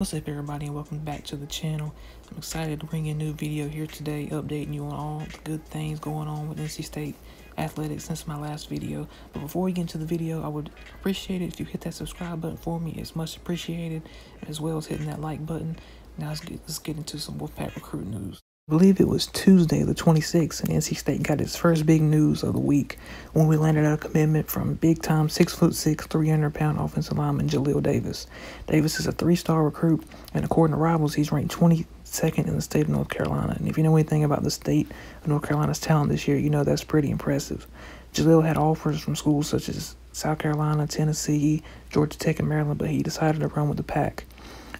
What's up, everybody, and welcome back to the channel. I'm excited to bring you a new video here today, updating you on all the good things going on with NC State athletics since my last video. But before we get into the video, I would appreciate it if you hit that subscribe button for me. It's much appreciated, as well as hitting that like button. Now let's get into some Wolfpack recruit news. I believe it was Tuesday the 26th, and NC State got its first big news of the week when we landed a commitment from big-time 6'6", 300-pound offensive lineman Jaleel Davis. Davis is a 3-star recruit, and according to Rivals, he's ranked 22nd in the state of North Carolina. And if you know anything about the state of North Carolina's talent this year, you know that's pretty impressive. Jaleel had offers from schools such as South Carolina, Tennessee, Georgia Tech, and Maryland, but he decided to run with the pack.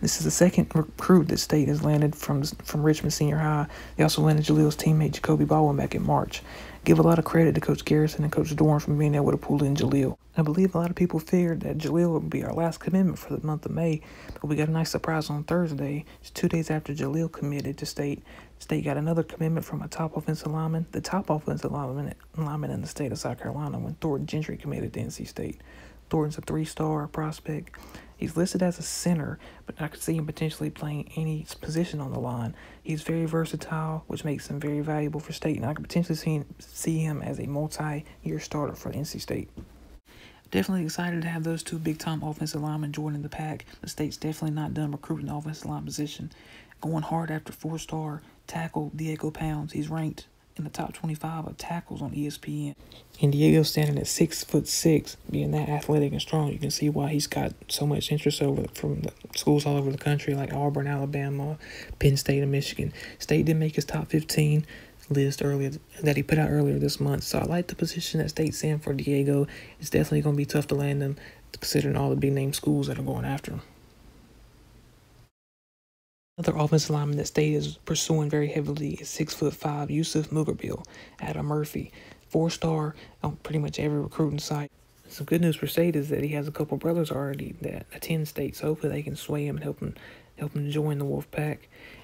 This is the second recruit that State has landed from Richmond Senior High. They also landed Jaleel's teammate Jacoby Baldwin back in March. Give a lot of credit to Coach Garrison and Coach Dorn for being able to pull in Jaleel. I believe a lot of people feared that Jaleel would be our last commitment for the month of May, but we got a nice surprise on Thursday. Just 2 days after Jaleel committed to State, State got another commitment from a top offensive lineman, the top offensive lineman in the state of South Carolina, when Thornton Gentry committed to NC State. Thornton's a 3-star prospect. He's listed as a center, but I could see him potentially playing any position on the line. He's very versatile, which makes him very valuable for State, and I could potentially see him as a multi-year starter for NC State. Definitely excited to have those two big-time offensive linemen joining the pack. The State's definitely not done recruiting the offensive line position. Going hard after 4-star tackle Diego Pounds. He's ranked in the top 25 of tackles on ESPN. And Diego's standing at 6'6", being that athletic and strong. You can see why he's got so much interest from the schools all over the country, like Auburn, Alabama, Penn State, and Michigan. State did make his top 15 list that he put out earlier this month. So I like the position that State's in for Diego. It's definitely going to be tough to land him, considering all the big name schools that are going after him. Another offensive lineman that State is pursuing very heavily is 6'5" Luger Bill, Adam Murphy, 4-star on pretty much every recruiting site. Some good news for State is that he has a couple brothers already that attend State, so hopefully they can sway him and help him join the Wolfpack.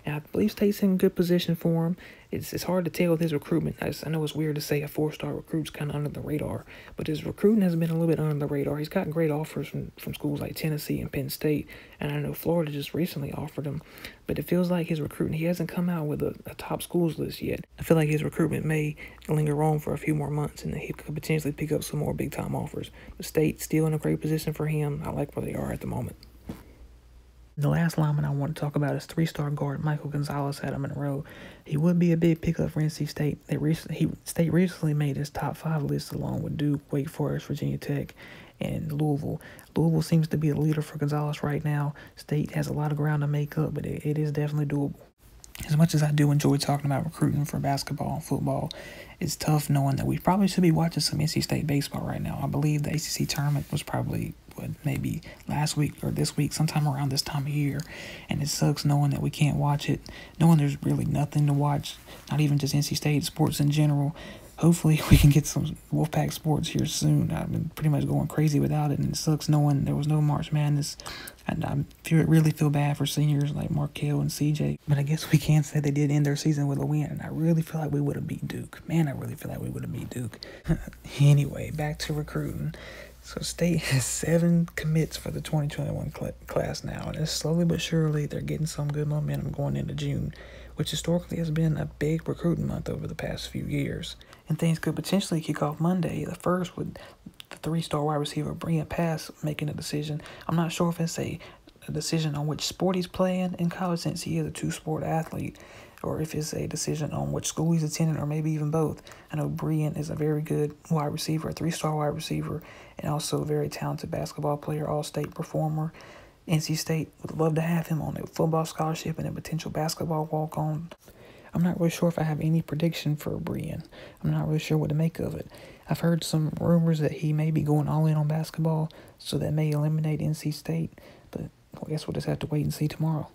And I believe State's in good position for him. It's hard to tell with his recruitment. I know it's weird to say a 4-star recruit's kind of under the radar, but his recruiting has been a little bit under the radar. He's gotten great offers from schools like Tennessee and Penn State, and I know Florida just recently offered him. But it feels like his recruitment, he hasn't come out with a top schools list yet. I feel like his recruitment may linger on for a few more months, and he could potentially pick up some more big-time offers. But State's still in a great position for him. I like where they are at the moment. The last lineman I want to talk about is 3-star guard Michael Gonzalez out of Monroe. He would be a big pickup for NC State. State recently made his top 5 list along with Duke, Wake Forest, Virginia Tech, and Louisville. Louisville seems to be the leader for Gonzalez right now. State has a lot of ground to make up, but it is definitely doable. As much as I do enjoy talking about recruiting for basketball and football, it's tough knowing that we probably should be watching some NC State baseball right now. I believe the ACC tournament was probably, maybe last week or this week, sometime around this time of year. And it sucks knowing that we can't watch it, knowing there's really nothing to watch, not even just NC State, sports in general. Hopefully we can get some Wolfpack sports here soon. I've been pretty much going crazy without it, and it sucks knowing there was no March Madness. And I really feel bad for seniors like Markel and CJ. But I guess we can say they did end their season with a win, and I really feel like we would have beat Duke. Man, I really feel like we would have beat Duke. Anyway, back to recruiting. So State has 7 commits for the 2021 class now, and it's slowly but surely they're getting some good momentum going into June, which historically has been a big recruiting month over the past few years. And things could potentially kick off Monday, the 1st, with the 3-star wide receiver Brehontis making a decision. I'm not sure if it's a decision on which sport he's playing in college, since he is a 2-sport athlete, or if it's a decision on which school he's attending, or maybe even both. I know Brehon is a very good wide receiver, a 3-star wide receiver, and also a very talented basketball player, all-state performer. NC State would love to have him on a football scholarship and a potential basketball walk-on. I'm not really sure if I have any prediction for Brehon. I'm not really sure what to make of it. I've heard some rumors that he may be going all in on basketball, so that may eliminate NC State, but I guess we'll just have to wait and see tomorrow.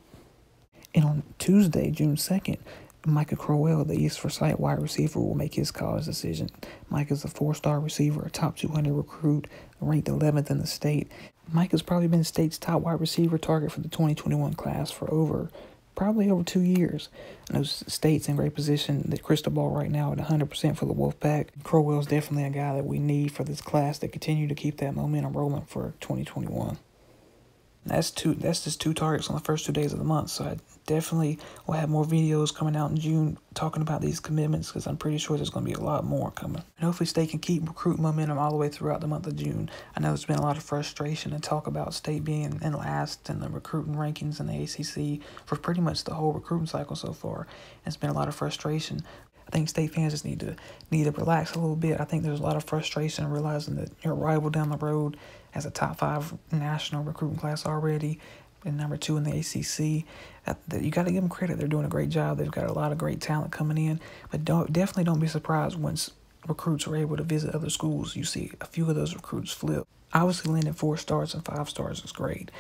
And on Tuesday, June 2nd, Micah Crowell, the East Forsyth wide receiver, will make his college decision. Micah's a 4-star receiver, a top 200 recruit, ranked 11th in the state. Micah's probably been State's top wide receiver target for the 2021 class for probably over 2 years. I know State's in great position. The crystal ball right now at 100% for the Wolfpack. Crowell's definitely a guy that we need for this class to continue to keep that momentum rolling for 2021. That's just 2 targets on the first 2 days of the month. So I definitely will have more videos coming out in June talking about these commitments, because I'm pretty sure there's going to be a lot more coming. And hopefully State can keep recruiting momentum all the way throughout the month of June. I know there's been a lot of frustration and talk about State being in last in the recruiting rankings in the ACC for pretty much the whole recruiting cycle so far. It's been a lot of frustration. I think State fans just need to relax a little bit. I think there's a lot of frustration realizing that your rival down the road has a top 5 national recruiting class already, and number 2 in the ACC. That you got to give them credit. They're doing a great job. They've got a lot of great talent coming in, but definitely don't be surprised once recruits are able to visit other schools. You see a few of those recruits flip. Obviously, landing 4 stars and 5 stars is great.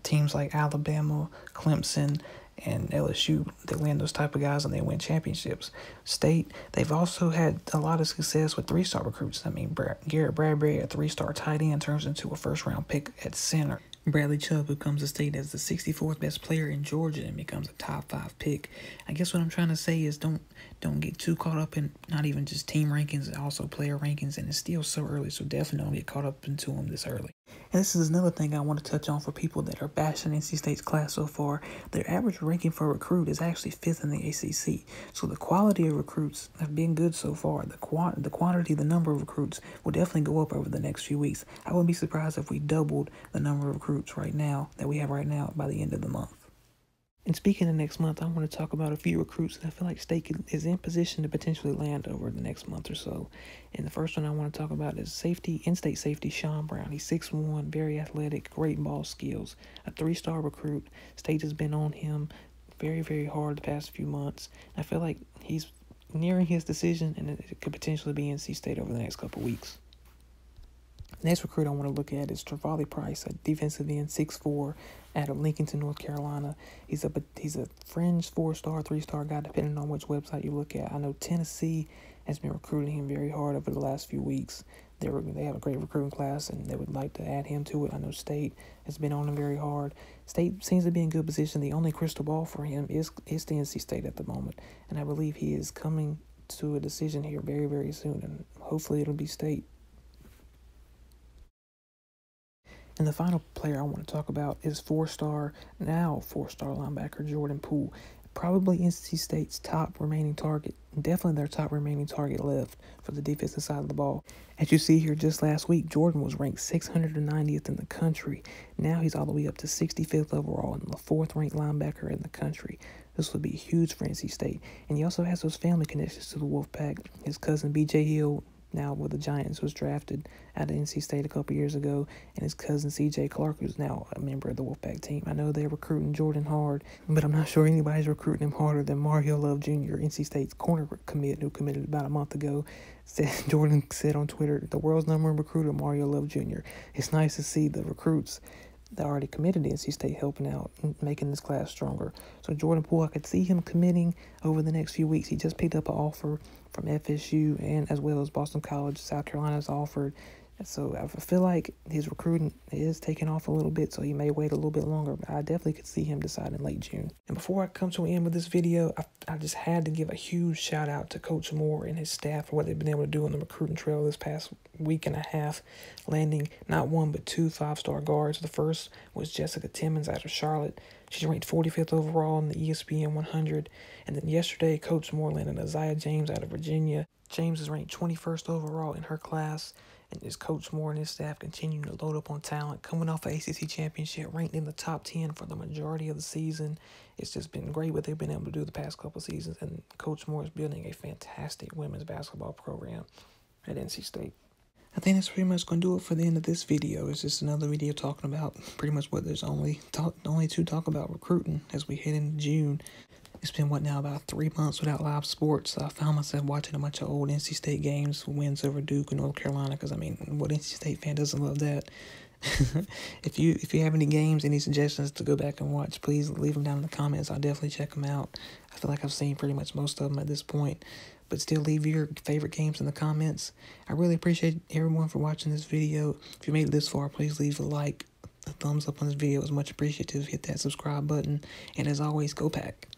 Teams like Alabama, Clemson, and LSU, they land those type of guys and they win championships. State, they've also had a lot of success with 3-star recruits. I mean, Garrett Bradbury, a 3-star tight end, turns into a first-round pick at center. Bradley Chubb, who comes to State as the 64th best player in Georgia and becomes a top 5 pick. I guess what I'm trying to say is don't get too caught up in not even just team rankings, also player rankings, and it's still so early, so definitely don't get caught up into them this early. And this is another thing I want to touch on for people that are bashing NC State's class so far. Their average ranking for a recruit is actually 5th in the ACC. So the quality of recruits have been good so far. The quantity, the number of recruits will definitely go up over the next few weeks. I wouldn't be surprised if we doubled the number of recruits right now that we have right now by the end of the month. And speaking of next month, I want to talk about a few recruits that I feel like State is in position to potentially land over the next month or so. And the first one I want to talk about is in-state safety Shawn Brown. He's 6'1", very athletic, great ball skills, a 3-star recruit. State has been on him very, very hard the past few months. I feel like he's nearing his decision, and it could potentially be NC State over the next couple weeks. Next recruit I want to look at is Trevally Price, a defensive end, 6'4", out of Lincolnton, North Carolina. He's a fringe 4-star, 3-star guy, depending on which website you look at. I know Tennessee has been recruiting him very hard over the last few weeks. They have a great recruiting class, and they would like to add him to it. I know State has been on him very hard. State seems to be in good position. The only crystal ball for him is the NC State at the moment, and I believe he is coming to a decision here very, very soon, and hopefully it'll be State. And the final player I want to talk about is 4-star linebacker Jordan Poole. Probably NC State's top remaining target, definitely their top remaining target left for the defensive side of the ball. As you see here, just last week, Jordan was ranked 690th in the country. Now he's all the way up to 65th overall and the 4th-ranked linebacker in the country. This would be huge for NC State. And he also has those family connections to the Wolfpack. His cousin B.J. Hill, now with the Giants, was drafted out of NC State a couple years ago, and his cousin C.J. Clark, who's now a member of the Wolfpack team. I know they're recruiting Jordan hard, but I'm not sure anybody's recruiting him harder than Mario Love Jr., NC State's corner commit, who committed about a month ago. Jordan said on Twitter, the world's #1 recruiter, Mario Love Jr. It's nice to see the recruits that already committed to NC State helping out and making this class stronger. So Jordan Poole, I could see him committing over the next few weeks. He just picked up an offer from FSU and as well as Boston College. South Carolina's offered. So I feel like his recruiting is taking off a little bit, so he may wait a little bit longer, but I definitely could see him deciding late June. And before I come to an end with this video, I just had to give a huge shout out to Coach Moore and his staff for what they've been able to do on the recruiting trail this past week and a half, landing not 1 but 2 5-star guards. The first was Jessica Timmons out of Charlotte. She's ranked 45th overall in the ESPN 100. And then yesterday, Coach Moore landed Isaiah James out of Virginia. James is ranked 21st overall in her class. And as Coach Moore and his staff continue to load up on talent, coming off an ACC championship, ranked in the top 10 for the majority of the season. It's just been great what they've been able to do the past couple seasons. And Coach Moore is building a fantastic women's basketball program at NC State. I think that's pretty much going to do it for the end of this video. It's just another video talking about pretty much what there's only to talk about recruiting as we head into June. It's been, about 3 months without live sports. So I found myself watching a bunch of old NC State games, wins over Duke and North Carolina, because, what NC State fan doesn't love that? If you have any games, any suggestions to go back and watch, please leave them down in the comments. I'll definitely check them out. I feel like I've seen pretty much most of them at this point. But still leave your favorite games in the comments. I really appreciate everyone for watching this video. If you made it this far, please leave a like, a thumbs up on this video. It's much appreciated. Hit that subscribe button. And as always, go Pack.